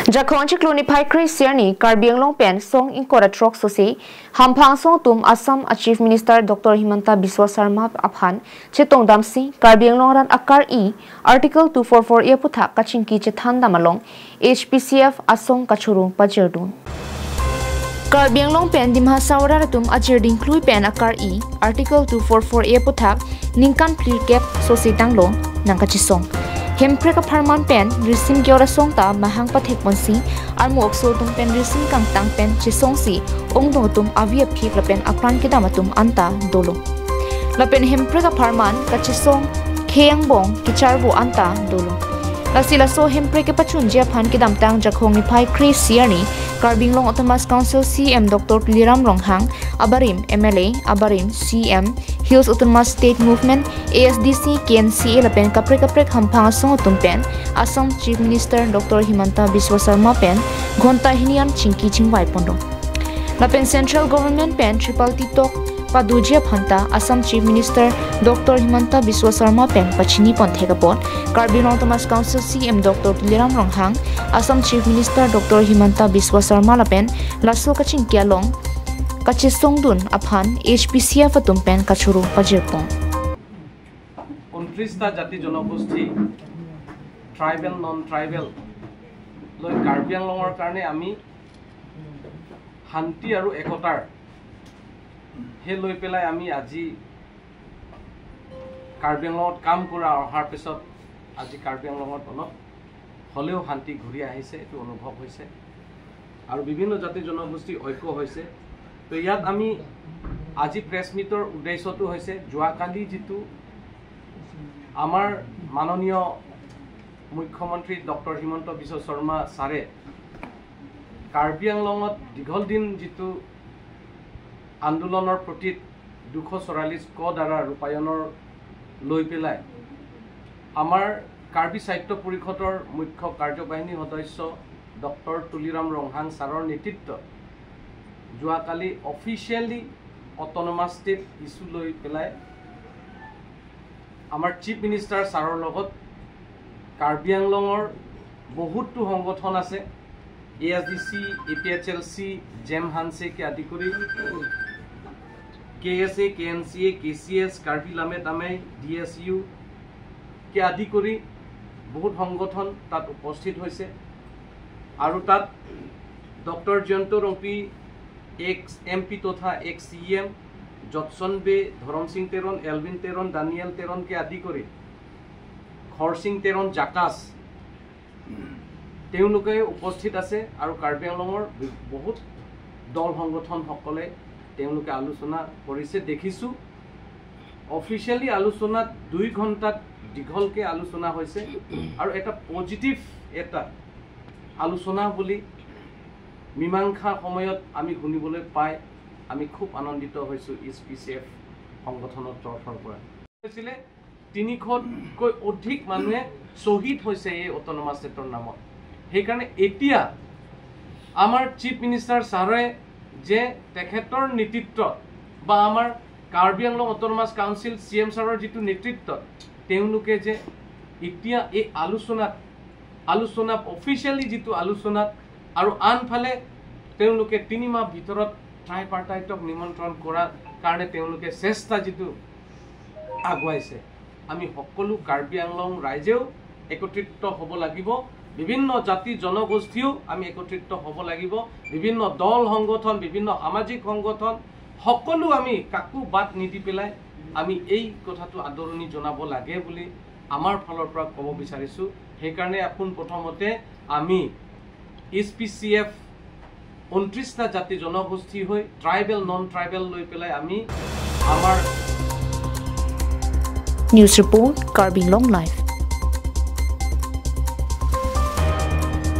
Jakhonchi Klonipai Christiani Karbiang Longpen Song in Koratrok Sosi Hampang Song Tum Assam Chief Minister Dr. Himanta Biswa Sarma Aphan Chetong Damsi Karbiang Longran Akar E Article 244 E Putha Kachinki Chethan Damalong HPCF Asong Kachurung Pajerdun Karbiang Longpen Dimha Sauraratum Ajerding Klui Pen Akar E Article 244 E Putha Ningkan Plir Gap Sosi Danglong Nangkachisong Hempreka Parman Pen Risim Gyora Songta Mahang Pathek Monsi Armu Okso Tum Pen Risim Kang Tang Pen Chisongsi Ongdong Tum Avia Pik Lapen Apran Kidamatum Anta Dolo Lapen Hempreka Parman Kachisong Keyang Bong Kicharbo Anta Dolo Lasila so Hempreka Pachun Japan Kidamtang Jakhong Nipai Chris Siarni Karbiang Long Autonomous Council CM Dr. Liram Ronghang Abarim MLA Abarim CM Hills Autonomous State Movement ASDC KNCA Lapen Kaprek Hampang Asong Tumpen Assam Chief Minister Dr. Himanta Biswa Sarma Pen Ghonta Hinian Chinki Chingwai Pondo Lapen Central Government Pen Triple Titok Padujia Phanta Assam Chief Minister Dr. Himanta Biswa Sarma Pen Pachini Ponthegapon Karbiang Autonomous Council CM Dr. Liram Ronghang Assam Chief Minister Dr. Himanta Biswa Sarma Lapen Lasso Kaching Kialong Kachisongdun Aphan HPCF Tumpen Kachuru Pajirpong 29টা জাতি জনগোষ্ঠী tribal non tribal লৈ কাৰ্বি আংলঙৰ কাৰণে আমি শান্তি আৰু একতাৰ হে লৈ পেলাই আমি আজি কাৰ্বি আংলঙত কাম কৰা অহাৰ পিছত আজি কাৰ্বি আংলঙত অলপ হলেও শান্তি ঘূৰি আহিছে এটো অনুভৱ হৈছে আৰু বিভিন্ন জাতি জনগোষ্ঠী ঐক্য হৈছে তো ইয়াত আমি আজি প্ৰেছ মিটৰ উদ্দেশ্যটো হৈছে জুৱাকালি যেটো আমাৰ মাননীয় মুখ্যমন্ত্ৰী ডক্টৰ হিমন্ত বিশ্ব শৰ্মা ছাৰে কাৰ্বি আংলঙত দীঘল দিন যেটো আন্দোলনৰ প্ৰতি 244 ক দ্বাৰা ৰূপায়ণৰ লৈ পেলাই আমাৰ কাৰ্বি সাহিত্য পৰিষদৰ মুখ্য কাৰ্যবাহিনী সদস্য ডক্টৰ তুলিৰাম ৰংহাং ছাৰৰ নেতৃত্বত জুৱাকালি অফিচিয়েলি অটোনমাস ষ্টেট ইস্যু লৈ পেলাই আমাৰ চিফ মিনিষ্টাৰ ছাৰৰ লগত কাৰ্বি আংলঙৰ বহুতো সংগঠন আছে ASDC APHLC জেম হানছে কে আদি কৰি KSA KNCA KCS Karbi লামেট আমেই DSU কে আদি কৰি বহুত সংগঠন তাত উপস্থিত হৈছে আৰু তাত doctor Jayanta Rongpi x MP তথা এক্স CM জটসন বে ধৰম সিং তেৰণ এলভিন তেৰণ দানিয়েল তেৰণ কে আদি কৰি খৰসিং তেৰণ জাকাস তেওঁলোকে উপস্থিত আছে আৰু কাৰ্বি আংলঙৰ বহুত দল সংগঠন সকলে তেওঁলোকে আলোচনা কৰিছে দেখিছো অফিচিয়েলি আলোচনা 2 ঘণ্টাত দীঘলকে আলোচনা হৈছে আৰু এটা পজিটিভ এটা আলোচনা বুলি মীমাংসা সময়ত আমি শুনিবলৈ পাই আমি খুব আনন্দিত হৈছো HPCF সংগঠনৰ তৰফৰ পৰা হৈছিলে 300কৈ অধিক মানুহে শহীদ হৈছে এই অটোনমাস ষ্টেটৰ নামত সেইকাৰণে এতিয়া আমাৰ চিফ মিনিষ্টাৰ ছাৰে যে তেখেতৰ নেতৃত্বত বা আমাৰ Karbi Anglong autonomous council CM ছাৰৰ যেটো নেতৃত্বত তেওঁলোকে যে এতিয়া এই আলোচনা অফিচিয়েলি যেটো আলোচনা আৰু আনফালে তেওঁলোকে 3 মাহ ভিতৰত ট্ৰাইপাৰ্টাইটক নিমন্ত্ৰণ কৰাৰ কাৰণে তেওঁলোকে চেষ্টা যেটো আগুৱাইছে আমি সকলো কাৰ্বি আংলং ৰাইজেও একত্ৰিত হ'ব লাগিব বিভিন্ন জাতি জনগোষ্ঠীও আমি একত্ৰিত হ'ব লাগিব বিভিন্ন দল সংগঠন বিভিন্ন সামাজিক সংগঠন সকলো আমি কাকু বাদ নিদি পেলাই আমি এই কথাটো আদৰণি জনাব লাগে বুলি আমাৰ ফালৰ পৰা ক'ব বিচাৰিছো সেইকাৰণে আপোন প্ৰথমতে আমি HPCF 29টা জাতি জনগোষ্ঠী হৈ ট্ৰাইবেল নন ট্ৰাইবেল লৈ পেলাই আমি আমাৰ News Report Karbiang Long Life